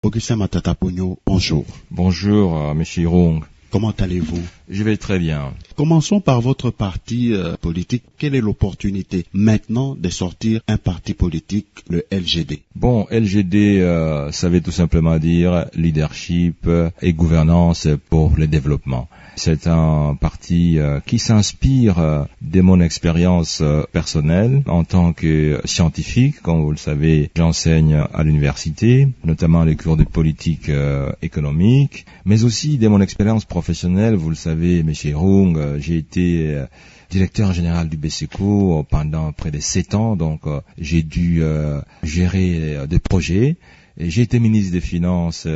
Augustin Matata Pogno, bonjour. Bonjour, Monsieur Irung. Comment allez-vous? Je vais très bien. Commençons par votre parti politique. Quelle est l'opportunité maintenant de sortir un parti politique, le LGD? Bon, LGD, ça veut tout simplement dire leadership et gouvernance pour le développement. C'est un parti qui s'inspire de mon expérience personnelle en tant que scientifique. Comme vous le savez, j'enseigne à l'université, notamment les cours de politique économique, mais aussi de mon expérience professionnelle. Vous le savez, Monsieur Irung, j'ai été directeur général du BCECO pendant près de 7 ans, donc j'ai dû gérer des projets. Et j'ai été ministre des Finances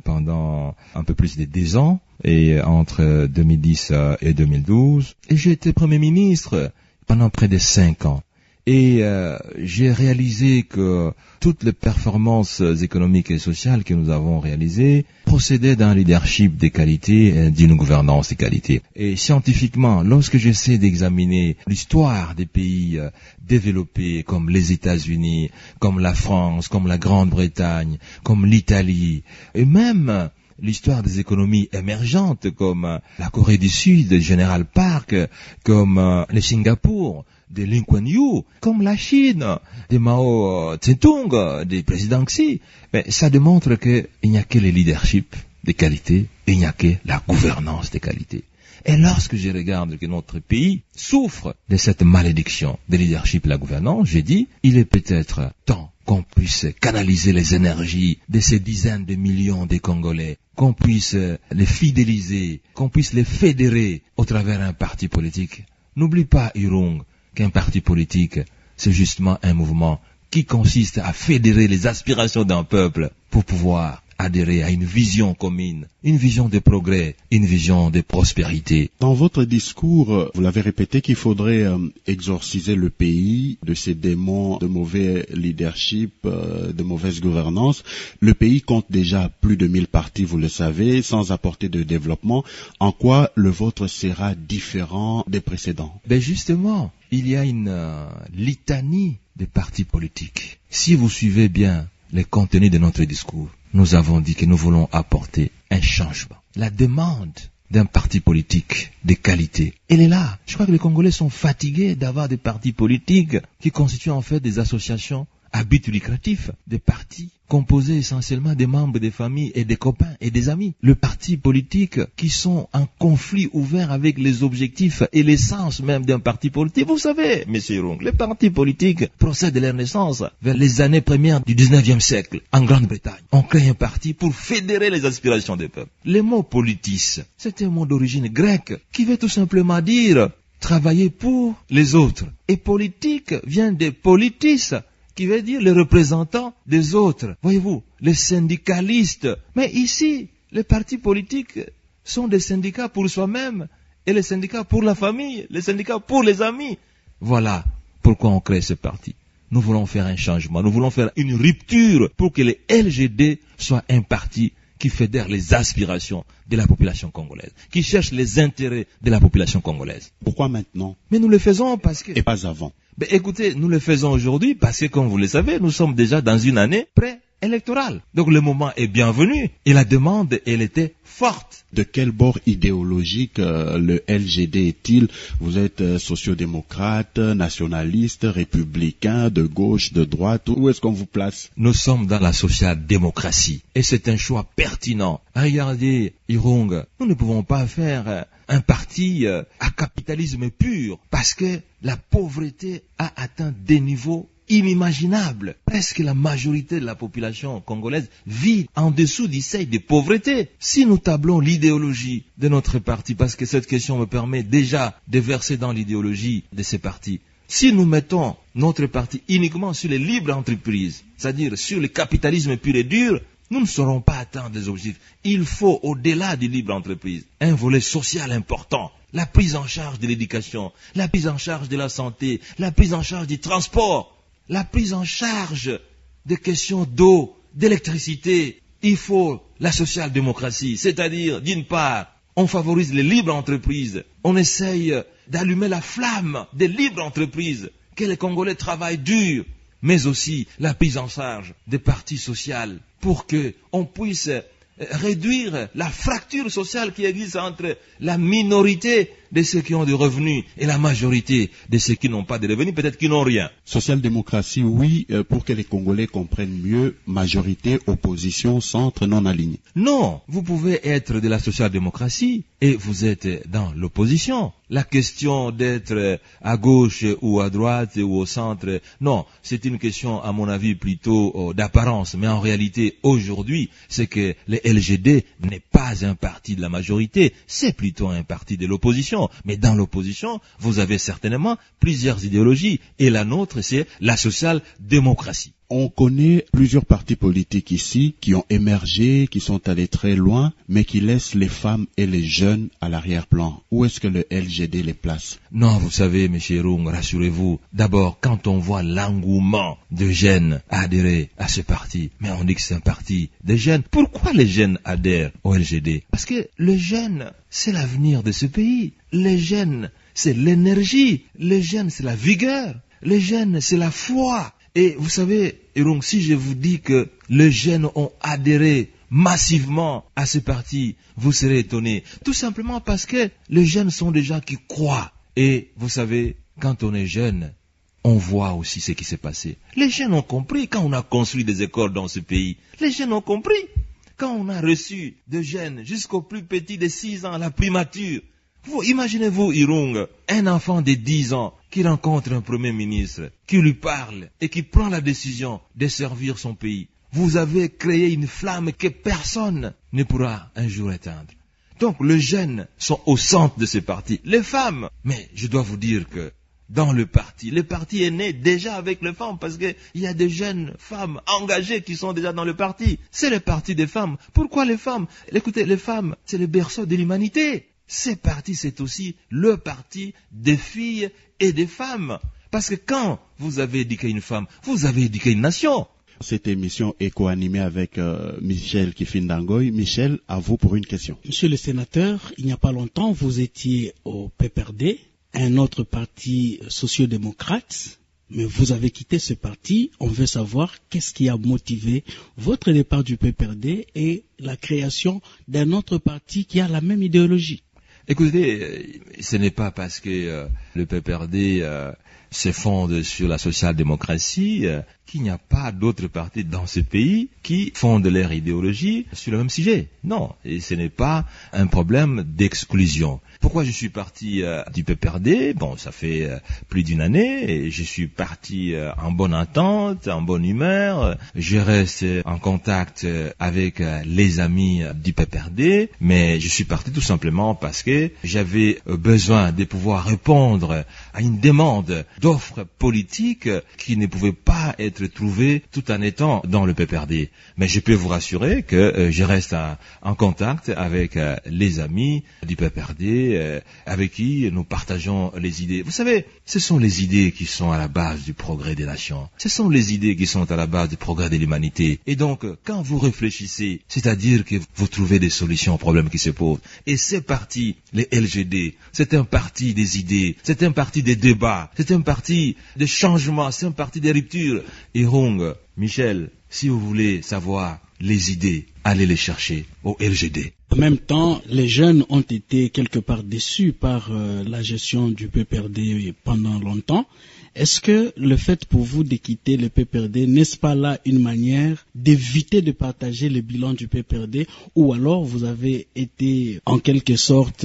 pendant un peu plus de 10 ans, et entre 2010 et 2012. Et j'ai été Premier ministre pendant près de 5 ans. Et j'ai réalisé que toutes les performances économiques et sociales que nous avons réalisées procédaient d'un leadership de qualité et d'une gouvernance de qualité. Et scientifiquement, lorsque j'essaie d'examiner l'histoire des pays développés comme les États-Unis, comme la France, comme la Grande-Bretagne, comme l'Italie, et même l'histoire des économies émergentes comme la Corée du Sud, General Park, comme le Singapour, de Lee Kuan Yew, comme la Chine, de Mao Tse-tung, des présidents Xi, mais ça démontre qu'il n'y a que le leadership de qualité, et il n'y a que la gouvernance de qualité. Et lorsque je regarde que notre pays souffre de cette malédiction de leadership et la gouvernance, j'ai dit, il est peut-être temps qu'on puisse canaliser les énergies de ces dizaines de millions de Congolais, qu'on puisse les fidéliser, qu'on puisse les fédérer au travers d'un parti politique. N'oublie pas, Irung, qu'un parti politique, c'est justement un mouvement qui consiste à fédérer les aspirations d'un peuple pour pouvoir adhérer à une vision commune, une vision de progrès, une vision de prospérité. Dans votre discours, vous l'avez répété qu'il faudrait exorciser le pays de ces démons de mauvais leadership, de mauvaise gouvernance. Le pays compte déjà plus de 1000 partis, vous le savez, sans apporter de développement. En quoi le vôtre sera différent des précédents? Ben justement, il y a une litanie de partis politiques. Si vous suivez bien les contenus de notre discours, nous avons dit que nous voulons apporter un changement. La demande d'un parti politique de qualité, elle est là. Je crois que les Congolais sont fatigués d'avoir des partis politiques qui constituent en fait des associations à but lucratif, des partis composés essentiellement des membres des familles et des copains et des amis. Le parti politique qui sont en conflit ouvert avec les objectifs et l'essence même d'un parti politique. Vous savez, Monsieur Irung, les partis politiques procèdent de leur naissance vers les années premières du 19e siècle en Grande-Bretagne. On crée un parti pour fédérer les aspirations des peuples. Le mot politis, c'est un mot d'origine grecque qui veut tout simplement dire travailler pour les autres. Et politique vient de politis, qui veut dire les représentants des autres. Voyez-vous, les syndicalistes. Mais ici, les partis politiques sont des syndicats pour soi-même, et les syndicats pour la famille, les syndicats pour les amis. Voilà pourquoi on crée ce parti. Nous voulons faire un changement, nous voulons faire une rupture pour que le LGD soit un parti qui fédère les aspirations de la population congolaise, qui cherche les intérêts de la population congolaise. Pourquoi maintenant? Mais nous le faisons parce que... Et pas avant. Ben écoutez, nous le faisons aujourd'hui parce que, comme vous le savez, nous sommes déjà dans une année préélectorale. Donc le moment est bienvenu et la demande, elle était forte. De quel bord idéologique le LGD est-il? Vous êtes sociodémocrate, nationaliste, républicain, de gauche, de droite? Où est-ce qu'on vous place? Nous sommes dans la social-démocratie et c'est un choix pertinent. Regardez, Irung, nous ne pouvons pas faire un parti à capitalisme pur parce que la pauvreté a atteint des niveaux inimaginable. Presque la majorité de la population congolaise vit en dessous du seuil de pauvreté. Si nous tablons l'idéologie de notre parti, parce que cette question me permet déjà de verser dans l'idéologie de ces partis, si nous mettons notre parti uniquement sur les libres entreprises, c'est-à-dire sur le capitalisme pur et dur, nous ne saurons pas atteindre des objectifs. Il faut, au-delà du libre entreprise, un volet social important. La prise en charge de l'éducation, la prise en charge de la santé, la prise en charge du transport, la prise en charge des questions d'eau, d'électricité. Il faut la social-démocratie, c'est-à-dire, d'une part, on favorise les libres entreprises, on essaye d'allumer la flamme des libres entreprises, que les Congolais travaillent dur, mais aussi la prise en charge des parties sociales pour que on puisse réduire la fracture sociale qui existe entre la minorité de ceux qui ont des revenus et la majorité de ceux qui n'ont pas de revenus, peut-être qui n'ont rien. Social-démocratie, oui, pour que les Congolais comprennent mieux, majorité, opposition, centre, non aligné. Non, vous pouvez être de la social-démocratie et vous êtes dans l'opposition. La question d'être à gauche ou à droite ou au centre, non, c'est une question à mon avis plutôt d'apparence. Mais en réalité, aujourd'hui, c'est que le LGD n'est pas un parti de la majorité, c'est plutôt un parti de l'opposition. Mais dans l'opposition, vous avez certainement plusieurs idéologies. Et la nôtre, c'est la social-démocratie. On connaît plusieurs partis politiques ici qui ont émergé, qui sont allés très loin, mais qui laissent les femmes et les jeunes à l'arrière-plan. Où est-ce que le LGD les place? Non, vous savez, M. Rung, rassurez-vous. D'abord, quand on voit l'engouement de jeunes à adhérer à ce parti, mais on dit que c'est un parti des jeunes. Pourquoi les jeunes adhèrent au LGD? Parce que les jeunes, c'est l'avenir de ce pays. Les jeunes, c'est l'énergie. Les jeunes, c'est la vigueur. Les jeunes, c'est la foi. Et vous savez, Irung, si je vous dis que les jeunes ont adhéré massivement à ce parti, vous serez étonnés. Tout simplement parce que les jeunes sont des gens qui croient. Et vous savez, quand on est jeune, on voit aussi ce qui s'est passé. Les jeunes ont compris quand on a construit des écoles dans ce pays. Les jeunes ont compris quand on a reçu des jeunes jusqu'au plus petit de 6 ans à la primature. Vous imaginez-vous, Irung, un enfant de 10 ans qui rencontre un premier ministre, qui lui parle et qui prend la décision de servir son pays. Vous avez créé une flamme que personne ne pourra un jour éteindre. Donc les jeunes sont au centre de ce parti. Les femmes, mais je dois vous dire que dans le parti est né déjà avec les femmes parce qu'il y a des jeunes femmes engagées qui sont déjà dans le parti. C'est le parti des femmes. Pourquoi les femmes? Écoutez, les femmes, c'est le berceau de l'humanité. Ce parti, c'est aussi le parti des filles et des femmes. Parce que quand vous avez éduqué une femme, vous avez éduqué une nation. Cette émission est co-animée avec Michel Kifindangoy. Michel, à vous pour une question. Monsieur le sénateur, il n'y a pas longtemps, vous étiez au PPRD, un autre parti sociodémocrate, mais vous avez quitté ce parti. On veut savoir qu'est-ce qui a motivé votre départ du PPRD et la création d'un autre parti qui a la même idéologie. Écoutez, ce n'est pas parce que le PPRD se fonde sur la social-démocratie qu'il n'y a pas d'autres partis dans ce pays qui fondent leur idéologie sur le même sujet. Non, et ce n'est pas un problème d'exclusion. Pourquoi je suis parti du PPRD? Bon, ça fait plus d'une année et je suis parti en bonne entente, en bonne humeur. Je reste en contact avec les amis du PPRD, mais je suis parti tout simplement parce que j'avais besoin de pouvoir répondre à une demande d'offres politiques qui ne pouvaient pas être trouvées tout en étant dans le PPRD. Mais je peux vous rassurer que je reste en contact avec les amis du PPRD, avec qui nous partageons les idées. Vous savez, ce sont les idées qui sont à la base du progrès des nations. Ce sont les idées qui sont à la base du progrès de l'humanité. Et donc, quand vous réfléchissez, c'est-à-dire que vous trouvez des solutions aux problèmes qui se posent. Et c'est parti, les LGD, c'est un parti des idées, c'est un parti des débats, c'est un parti des changements, c'est un parti des ruptures. Et Rung, Michel, si vous voulez savoir les idées, allez les chercher au LGD. En même temps, les jeunes ont été quelque part déçus par la gestion du PPRD pendant longtemps. Est-ce que le fait pour vous de quitter le PPRD, n'est-ce pas là une manière d'éviter de partager le bilan du PPRD, ou alors vous avez été en quelque sorte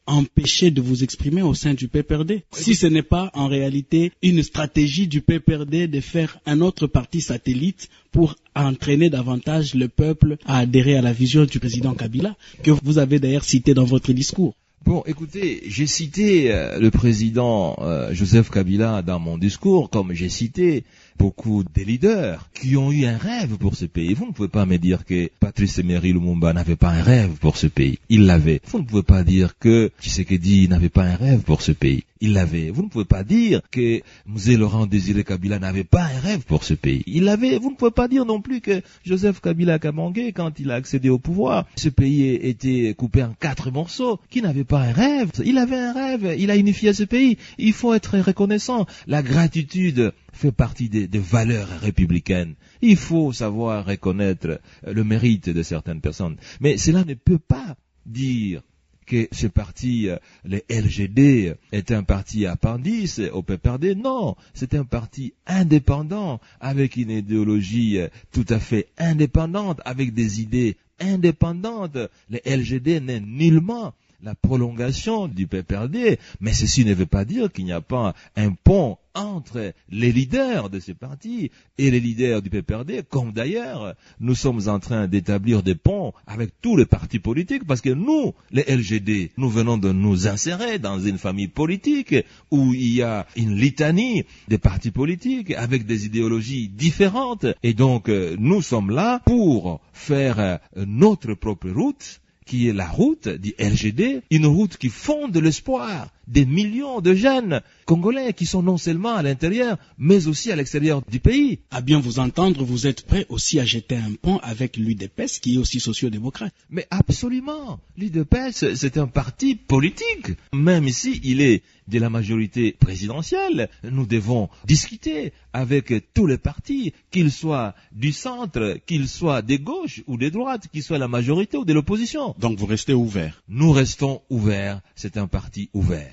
empêché de vous exprimer au sein du PPRD? Si ce n'est pas en réalité une stratégie du PPRD de faire un autre parti satellite pour entraîner davantage le peuple à adhérer à la vision du président Kabila, que vous avez d'ailleurs cité dans votre discours. Bon, écoutez, j'ai cité le président Joseph Kabila dans mon discours, comme j'ai cité beaucoup de leaders qui ont eu un rêve pour ce pays. Vous ne pouvez pas me dire que Patrice Emery Lumumba n'avait pas un rêve pour ce pays. Il l'avait. Vous ne pouvez pas dire que Tshisekedi n'avait pas un rêve pour ce pays. Il l'avait. Vous ne pouvez pas dire que Mzee Laurent Désiré Kabila n'avait pas un rêve pour ce pays. Il l'avait. Vous ne pouvez pas dire non plus que Joseph Kabila Kabange, quand il a accédé au pouvoir, ce pays était coupé en 4 morceaux, qui n'avait pas un rêve. Il avait un rêve. Il a unifié ce pays. Il faut être reconnaissant. La gratitude fait partie des valeurs républicaines. Il faut savoir reconnaître le mérite de certaines personnes. Mais cela ne peut pas dire que ce parti, le LGD, est un parti appendice au PPRD. Non, c'est un parti indépendant, avec une idéologie tout à fait indépendante, avec des idées indépendantes. Le LGD n'est nullement la prolongation du PPRD, mais ceci ne veut pas dire qu'il n'y a pas un pont entre les leaders de ce parti et les leaders du PPRD, comme d'ailleurs nous sommes en train d'établir des ponts avec tous les partis politiques, parce que nous, les LGD, nous venons de nous insérer dans une famille politique où il y a une litanie des partis politiques avec des idéologies différentes, et donc nous sommes là pour faire notre propre route, qui est la route du LGD, une route qui fonde l'espoir des millions de jeunes Congolais qui sont non seulement à l'intérieur, mais aussi à l'extérieur du pays. À bien vous entendre, vous êtes prêt aussi à jeter un pont avec l'UDPS, qui est aussi sociodémocrate. Mais absolument. L'UDPS, c'est un parti politique. Même ici, il est de la majorité présidentielle. Nous devons discuter avec tous les partis, qu'ils soient du centre, qu'ils soient de gauche ou de droite, qu'ils soient la majorité ou de l'opposition. Donc vous restez ouvert. Nous restons ouverts. C'est un parti ouvert.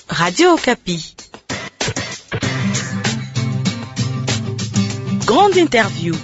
Radio Okapi. Grande interview.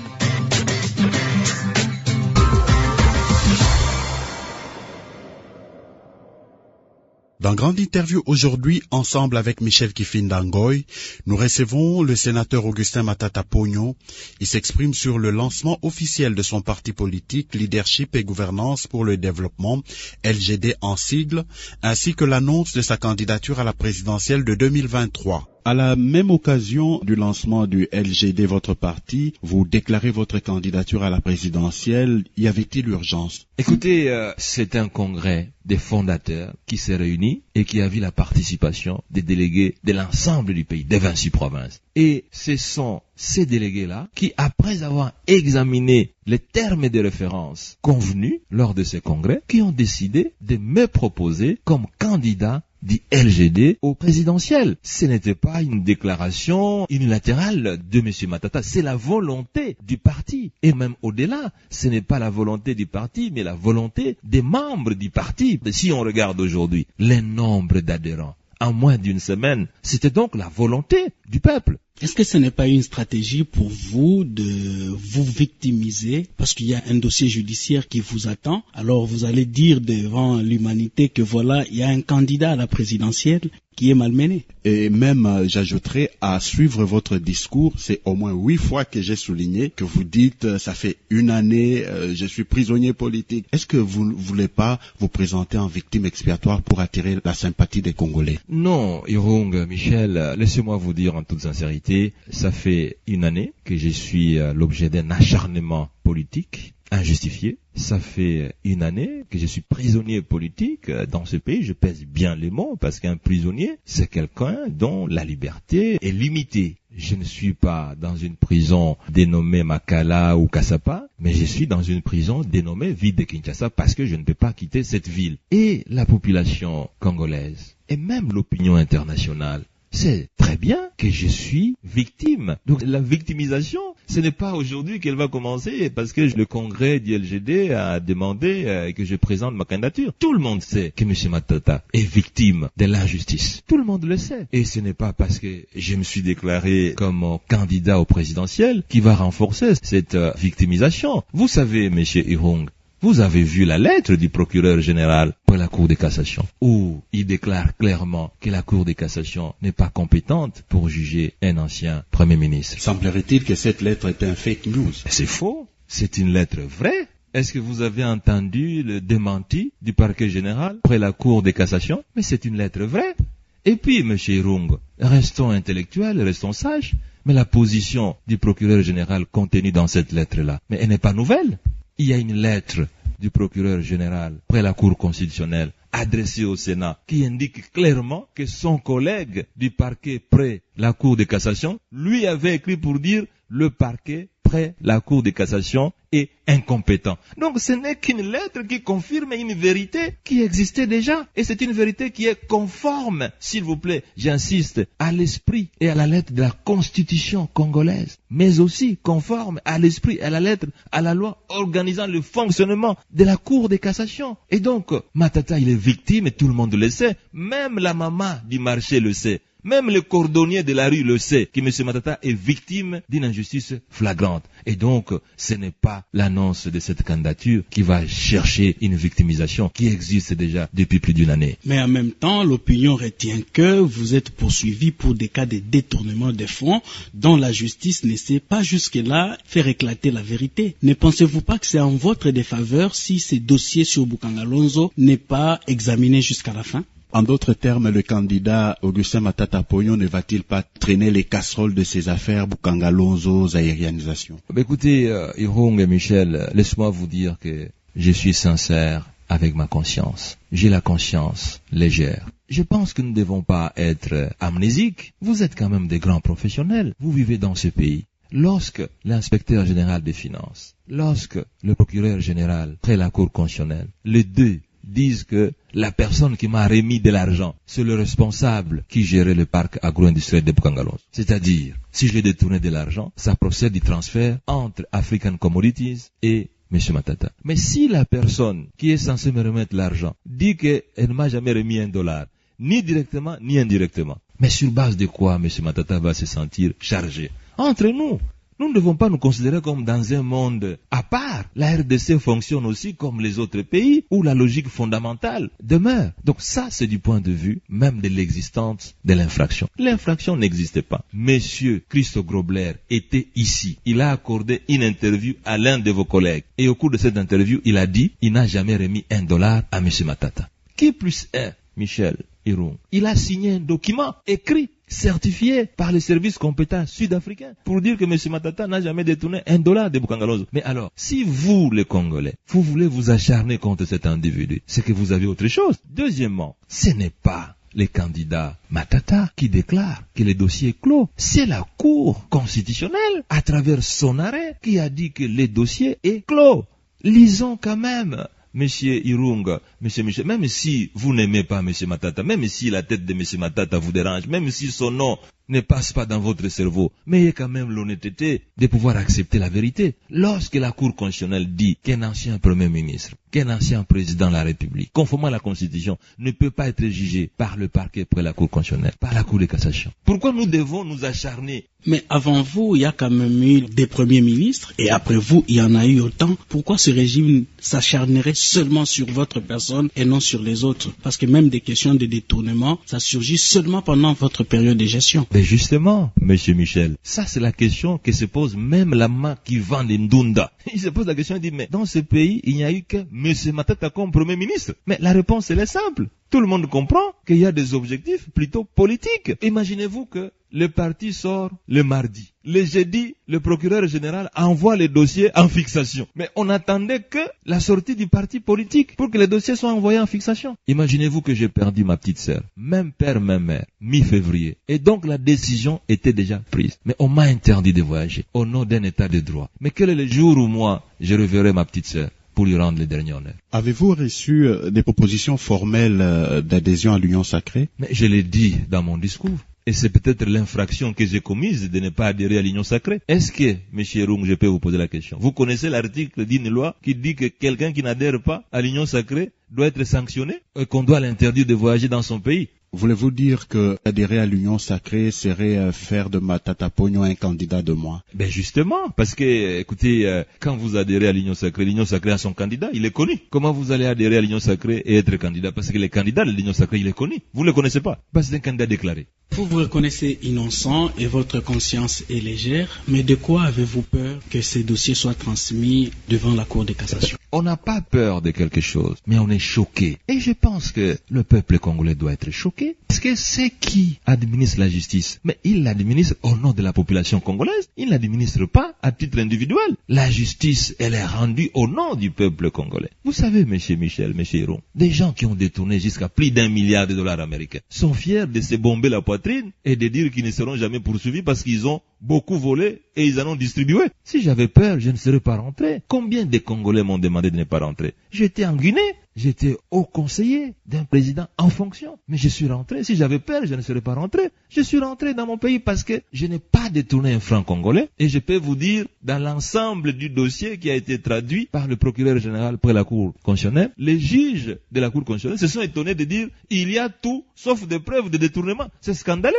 Dans Grande Interview aujourd'hui, ensemble avec Michel Kifindangoy, nous recevons le sénateur Augustin Matata Pogno. Il s'exprime sur le lancement officiel de son parti politique Leadership et Gouvernance pour le Développement, LGD en sigle, ainsi que l'annonce de sa candidature à la présidentielle de 2023. À la même occasion du lancement du LGD, votre parti, vous déclarez votre candidature à la présidentielle. Y avait-il urgence? Écoutez, c'est un congrès des fondateurs qui s'est réuni et qui a vu la participation des délégués de l'ensemble du pays, des 26 provinces. Et ce sont ces délégués-là qui, après avoir examiné les termes de référence convenus lors de ce congrès, qui ont décidé de me proposer comme candidat du LGD au présidentiel. Ce n'était pas une déclaration unilatérale de M. Matata, c'est la volonté du parti. Et même au-delà, ce n'est pas la volonté du parti, mais la volonté des membres du parti. Si on regarde aujourd'hui les nombres d'adhérents, en moins d'une semaine, c'était donc la volonté du peuple. Est-ce que ce n'est pas une stratégie pour vous de vous victimiser parce qu'il y a un dossier judiciaire qui vous attend? Alors vous allez dire devant l'humanité que voilà, il y a un candidat à la présidentielle qui est malmené. Et même, j'ajouterais, à suivre votre discours, c'est au moins 8 fois que j'ai souligné que vous dites, ça fait une année, je suis prisonnier politique. Est-ce que vous ne voulez pas vous présenter en victime expiatoire pour attirer la sympathie des Congolais? Non, Irung, Michel, laissez-moi vous dire en toute sincérité, ça fait une année que je suis l'objet d'un acharnement politique injustifié. Ça fait une année que je suis prisonnier politique dans ce pays. Je pèse bien les mots parce qu'un prisonnier, c'est quelqu'un dont la liberté est limitée. Je ne suis pas dans une prison dénommée Makala ou Kassapa, mais je suis dans une prison dénommée ville de Kinshasa parce que je ne peux pas quitter cette ville. Et la population congolaise et même l'opinion internationale c'est très bien que je suis victime. Donc la victimisation, ce n'est pas aujourd'hui qu'elle va commencer parce que le congrès du LGD a demandé que je présente ma candidature. Tout le monde sait que M. Matata est victime de l'injustice. Tout le monde le sait. Et ce n'est pas parce que je me suis déclaré comme candidat au présidentiel qui va renforcer cette victimisation. Vous savez, M. Irung, vous avez vu la lettre du procureur général pour la Cour de cassation, où il déclare clairement que la Cour de cassation n'est pas compétente pour juger un ancien Premier ministre. Semblerait-il que cette lettre est un fake news? C'est faux. C'est une lettre vraie. Est-ce que vous avez entendu le démenti du parquet général après la Cour de cassation? Mais c'est une lettre vraie. Et puis, M. Irung, restons intellectuels, restons sages, mais la position du procureur général contenue dans cette lettre-là, mais elle n'est pas nouvelle. Il y a une lettre du procureur général près la Cour constitutionnelle adressée au Sénat qui indique clairement que son collègue du parquet près la Cour de cassation lui avait écrit pour dire le parquet près la Cour de cassation est incompétent. Donc ce n'est qu'une lettre qui confirme une vérité qui existait déjà. Et c'est une vérité qui est conforme, s'il vous plaît, j'insiste, à l'esprit et à la lettre de la Constitution congolaise, mais aussi conforme à l'esprit et à la lettre, à la loi organisant le fonctionnement de la Cour de cassation. Et donc, Matata, il est victime, et tout le monde le sait. Même la maman du marché le sait. Même le cordonnier de la rue le sait, que M. Matata est victime d'une injustice flagrante. Et donc, ce n'est pas l'annonce de cette candidature qui va chercher une victimisation qui existe déjà depuis plus d'une année. Mais en même temps, l'opinion retient que vous êtes poursuivi pour des cas de détournement des fonds dont la justice ne sait pas jusque-là faire éclater la vérité. Ne pensez-vous pas que c'est en votre défaveur si ce dossier sur Bokanga Lonzo n'est pas examiné jusqu'à la fin? En d'autres termes, le candidat Augustin Matata Ponyo ne va-t-il pas traîner les casseroles de ses affaires Bokanga Lonzo aérianisation? Écoutez, Irung et Michel, laisse-moi vous dire que je suis sincère avec ma conscience. J'ai la conscience légère. Je pense que nous ne devons pas être amnésiques. Vous êtes quand même des grands professionnels. Vous vivez dans ce pays. Lorsque l'inspecteur général des finances, lorsque le procureur général près la Cour constitutionnelle, les deux disent que la personne qui m'a remis de l'argent, c'est le responsable qui gérait le parc agro-industriel de Bokanga Lonzo. C'est-à-dire, si je l'ai détourné de l'argent, ça procède du transfert entre African Commodities et M. Matata. Mais si la personne qui est censée me remettre l'argent dit qu'elle ne m'a jamais remis $1, ni directement, ni indirectement, mais sur base de quoi M. Matata va se sentir chargé? Entre nous, nous ne devons pas nous considérer comme dans un monde à part. La RDC fonctionne aussi comme les autres pays où la logique fondamentale demeure. Donc ça, c'est du point de vue même de l'existence de l'infraction. L'infraction n'existait pas. Monsieur Christo Grobler était ici. Il a accordé une interview à l'un de vos collègues. Et au cours de cette interview, il a dit, il n'a jamais remis $1 à M. Matata. Qui plus est, Michel Irung, il a signé un document écrit, certifié par les services compétents sud-africains pour dire que M. Matata n'a jamais détourné $1 de Bokanga Lonzo. Mais alors, si vous, les Congolais, vous voulez vous acharner contre cet individu, c'est que vous avez autre chose. Deuxièmement, ce n'est pas les candidats Matata qui déclarent que le dossier est clos. C'est la Cour constitutionnelle, à travers son arrêt, qui a dit que le dossier est clos. Lisons quand même. Monsieur Irung, Monsieur Michel, même si vous n'aimez pas Monsieur Matata, même si la tête de Monsieur Matata vous dérange, même si son nom ne passe pas dans votre cerveau, mais il y a quand même l'honnêteté de pouvoir accepter la vérité. Lorsque la Cour constitutionnelle dit qu'un ancien Premier ministre, qu'un ancien président de la République, conformément à la Constitution, ne peut pas être jugé par le parquet près la Cour constitutionnelle, par la Cour de cassation, pourquoi nous devons nous acharner? Mais avant vous, il y a quand même eu des premiers ministres, et après vous, il y en a eu autant. Pourquoi ce régime s'acharnerait seulement sur votre personne et non sur les autres? Parce que même des questions de détournement, ça surgit seulement pendant votre période de gestion. Mais justement, Monsieur Michel, ça c'est la question que se pose même la main qui vend les Ndunda. Il se pose la question, il dit, mais dans ce pays, il n'y a eu que M. Matata comme Premier ministre. Mais la réponse, elle est simple. Tout le monde comprend qu'il y a des objectifs plutôt politiques. Imaginez-vous que le parti sort le mardi. Le jeudi, le procureur général envoie les dossiers en fixation. Mais on attendait que la sortie du parti politique pour que les dossiers soient envoyés en fixation. Imaginez-vous que j'ai perdu ma petite sœur, même père, même mère, mi-février. Et donc la décision était déjà prise. Mais on m'a interdit de voyager au nom d'un état de droit. Mais quel est le jour où moi, je reverrai ma petite sœur pour lui rendre les derniers honneurs? Avez-vous reçu des propositions formelles d'adhésion à l'Union sacrée? Mais je l'ai dit dans mon discours. Et c'est peut-être l'infraction que j'ai commise de ne pas adhérer à l'Union sacrée. Est-ce que, M. Irung, je peux vous poser la question? Vous connaissez l'article d'une loi qui dit que quelqu'un qui n'adhère pas à l'Union sacrée doit être sanctionné et qu'on doit l'interdire de voyager dans son pays? Voulez-vous dire que adhérer à l'Union sacrée serait faire de Matata Ponyo un candidat de moins? Ben justement, parce que, écoutez, quand vous adhérez à l'Union sacrée a son candidat, il est connu. Comment vous allez adhérer à l'Union sacrée et être candidat? Parce que le candidat de l'Union sacrée, il est connu. Vous ne le connaissez pas, parce que c'est un candidat déclaré. Vous vous reconnaissez innocent et votre conscience est légère, mais de quoi avez-vous peur que ces dossiers soient transmis devant la Cour de cassation? On n'a pas peur de quelque chose, mais on est choqué. Et je pense que le peuple congolais doit être choqué, parce que c'est qui administre la justice? Mais il l'administre au nom de la population congolaise. Il ne l'administre pas à titre individuel. La justice, elle est rendue au nom du peuple congolais. Vous savez, Monsieur Michel, M. Irung, des gens qui ont détourné jusqu'à plus d'1 milliard de dollars américains sont fiers de se bomber la poitrine et de dire qu'ils ne seront jamais poursuivis parce qu'ils ont beaucoup volé et ils en ont distribué. Si j'avais peur, je ne serais pas rentré. Combien de Congolais m'ont demandé de ne pas rentrer? J'étais en Guinée. J'étais haut conseiller d'un président en fonction. Mais je suis rentré. Si j'avais peur, je ne serais pas rentré. Je suis rentré dans mon pays parce que je n'ai pas détourné un franc congolais. Et je peux vous dire, dans l'ensemble du dossier qui a été traduit par le procureur général près la Cour constitutionnelle, les juges de la Cour constitutionnelle se sont étonnés de dire il y a tout sauf des preuves de détournement. C'est scandaleux.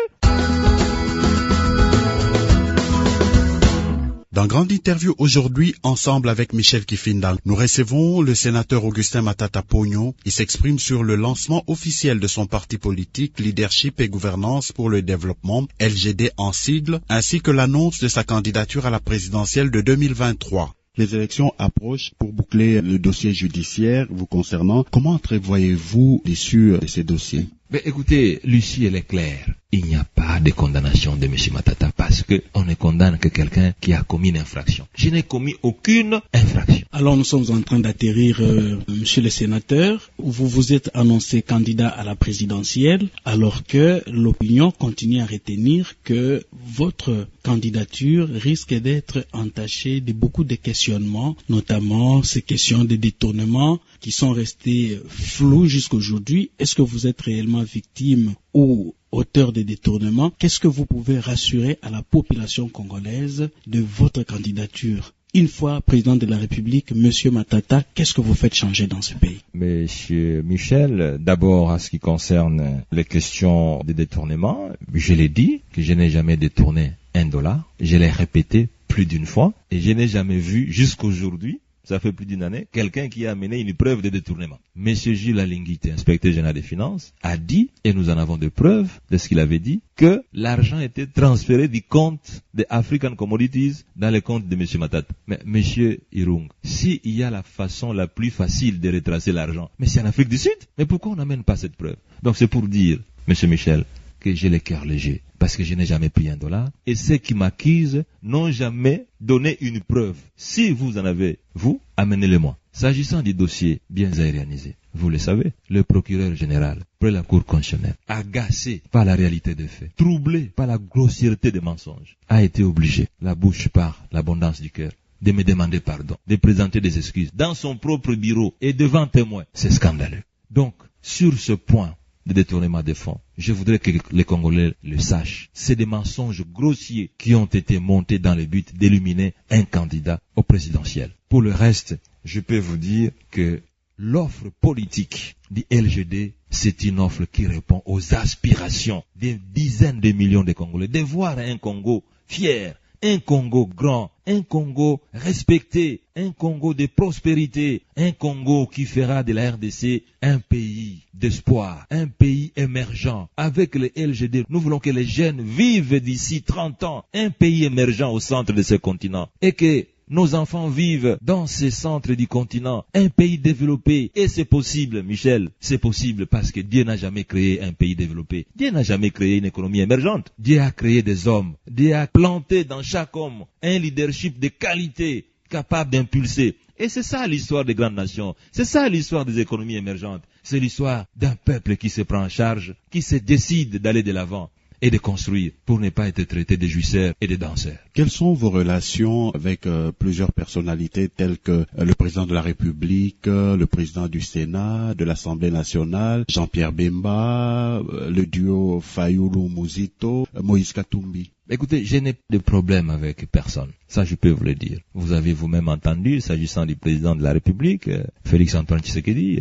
Dans Grande Interview aujourd'hui, ensemble avec Michel Kifindang, nous recevons le sénateur Augustin Matata Pogno. Il s'exprime sur le lancement officiel de son parti politique Leadership et Gouvernance pour le Développement, LGD en sigle, ainsi que l'annonce de sa candidature à la présidentielle de 2023. Les élections approchent. Pour boucler le dossier judiciaire vous concernant, comment entrevoyez-vous l'issue de ces dossiers? Écoutez, l'issue elle est claire. Il n'y a pas de condamnation de M. Matata parce qu'on ne condamne que quelqu'un qui a commis une infraction. Je n'ai commis aucune infraction. Alors nous sommes en train d'atterrir, monsieur le sénateur, où vous vous êtes annoncé candidat à la présidentielle, alors que l'opinion continue à retenir que votre candidature risque d'être entachée de beaucoup de questionnements, notamment ces questions de détournement qui sont restées floues jusqu'aujourd'hui. Est-ce que vous êtes réellement victime ou auteur de détournement? Qu'est-ce que vous pouvez rassurer à la population congolaise de votre candidature? Une fois président de la République, monsieur Matata, qu'est-ce que vous faites changer dans ce pays? Monsieur Michel, d'abord à ce qui concerne les questions de détournement, je l'ai dit que je n'ai jamais détourné $1. Je l'ai répété plus d'une fois et je n'ai jamais vu jusqu'aujourd'hui, ça fait plus d'une année, quelqu'un qui a amené une preuve de détournement. Monsieur Gilles Alinguité, inspecteur général des finances, a dit, et nous en avons des preuves de ce qu'il avait dit, que l'argent était transféré du compte de African Commodities dans le compte de monsieur Matata. Mais monsieur Irung, s'il y a la façon la plus facile de retracer l'argent, mais c'est en Afrique du Sud, mais pourquoi on n'amène pas cette preuve? Donc c'est pour dire, monsieur Michel, que j'ai le cœur léger, parce que je n'ai jamais pris $1, et ceux qui m'accusent n'ont jamais donné une preuve. Si vous en avez, vous, amenez-le-moi. S'agissant du dossier bien aérianisé, vous le savez, le procureur général, près la Cour constitutionnelle, agacé par la réalité des faits, troublé par la grossièreté des mensonges, a été obligé, la bouche par l'abondance du cœur, de me demander pardon, de présenter des excuses dans son propre bureau et devant témoins. C'est scandaleux. Donc, sur ce point de détournement des fonds, je voudrais que les Congolais le sachent. C'est des mensonges grossiers qui ont été montés dans le but d'éliminer un candidat au présidentiel. Pour le reste, je peux vous dire que l'offre politique du LGD, c'est une offre qui répond aux aspirations des dizaines de millions de Congolais, de voir un Congo fier, un Congo grand, un Congo respecté, un Congo de prospérité, un Congo qui fera de la RDC un pays d'espoir, un pays émergent. Avec le LGD, nous voulons que les jeunes vivent d'ici 30 ans, un pays émergent au centre de ce continent, et que nos enfants vivent dans ces centres du continent, un pays développé. Et c'est possible, Michel, c'est possible parce que Dieu n'a jamais créé un pays développé. Dieu n'a jamais créé une économie émergente. Dieu a créé des hommes. Dieu a planté dans chaque homme un leadership de qualité capable d'impulser. Et c'est ça l'histoire des grandes nations. C'est ça l'histoire des économies émergentes. C'est l'histoire d'un peuple qui se prend en charge, qui se décide d'aller de l'avant et de construire pour ne pas être traité de jouisseurs et de danseurs. Quelles sont vos relations avec plusieurs personnalités telles que le président de la République, le président du Sénat, de l'Assemblée nationale, Jean-Pierre Bemba, le duo Fayulu-Muzito, Moïse Katumbi? Écoutez, je n'ai de problème avec personne. Ça, je peux vous le dire. Vous avez vous-même entendu, s'agissant du président de la République, Félix-Antoine Tshisekedi,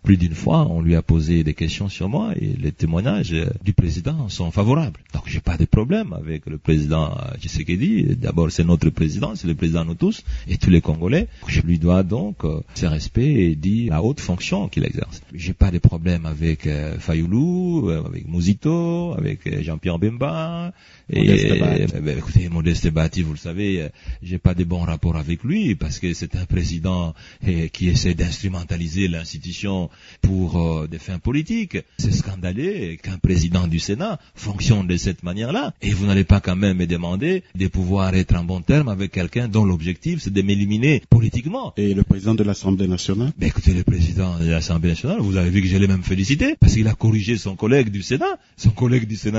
plus d'une fois, on lui a posé des questions sur moi et les témoignages du président sont favorables. Donc, j'ai pas de problème avec le président Tshisekedi. D'abord, c'est notre président, c'est le président de nous tous et tous les Congolais. Je lui dois donc ses respects et dire la haute fonction qu'il exerce. J'ai pas de problème avec Fayulu, avec Muzito, avec Jean-Pierre Bemba. Écoutez, Modeste Bati, vous le savez, j'ai pas de bons rapports avec lui parce que c'est un président qui essaie d'instrumentaliser l'institution pour des fins politiques. C'est scandaleux qu'un président du Sénat fonctionne de cette manière-là. Et vous n'allez pas quand même me demander de pouvoir être en bon terme avec quelqu'un dont l'objectif c'est de m'éliminer politiquement. Et le président de l'Assemblée nationale? Écoutez, le président de l'Assemblée nationale, vous avez vu que je l'ai même félicité parce qu'il a corrigé son collègue du Sénat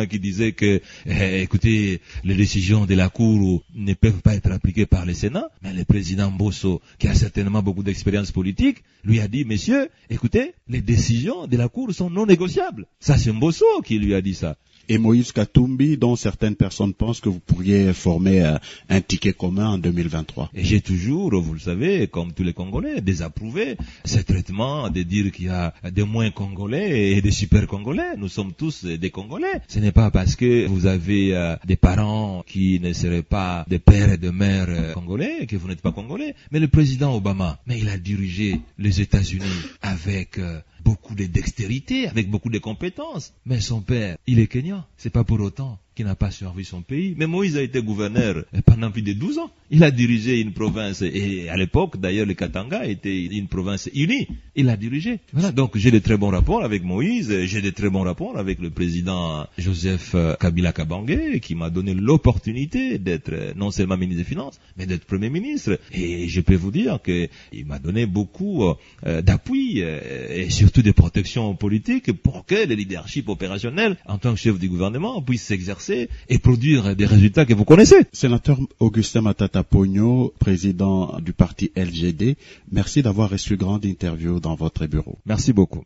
qui disait que, écoutez, que les décisions de la Cour ne peuvent pas être appliquées par le Sénat, mais le président Mbosso, qui a certainement beaucoup d'expérience politique, lui a dit, messieurs, écoutez, les décisions de la Cour sont non négociables. Ça, c'est Mbosso qui lui a dit ça. Et Moïse Katumbi, dont certaines personnes pensent que vous pourriez former un ticket commun en 2023. Et j'ai toujours, vous le savez, comme tous les Congolais, désapprouvé ce traitement de dire qu'il y a des moins Congolais et des super Congolais. Nous sommes tous des Congolais. Ce n'est pas parce que vous avez des parents qui ne seraient pas des pères et des mères congolais que vous n'êtes pas Congolais. Mais le président Obama, il a dirigé les États-Unis avec beaucoup de dextérité, avec beaucoup de compétences. Mais son père, il est Kenyan. C'est pas pour autant qu'il n'a pas servi son pays. Mais Moïse a été gouverneur pendant plus de 12 ans. Il a dirigé une province, et à l'époque, d'ailleurs, le Katanga était une province unie. Il a dirigé. Voilà. Donc, j'ai de très bons rapports avec Moïse, j'ai de très bons rapports avec le président Joseph Kabila Kabange, qui m'a donné l'opportunité d'être non seulement ministre des Finances, mais d'être Premier ministre. Et je peux vous dire qu'il m'a donné beaucoup d'appui, et surtout de protection politique, pour que le leadership opérationnel, en tant que chef du gouvernement, puisse s'exercer et produire des résultats que vous connaissez. Sénateur Augustin Matata Pogno, président du parti LGD, merci d'avoir reçu grande interview dans votre bureau. Merci beaucoup.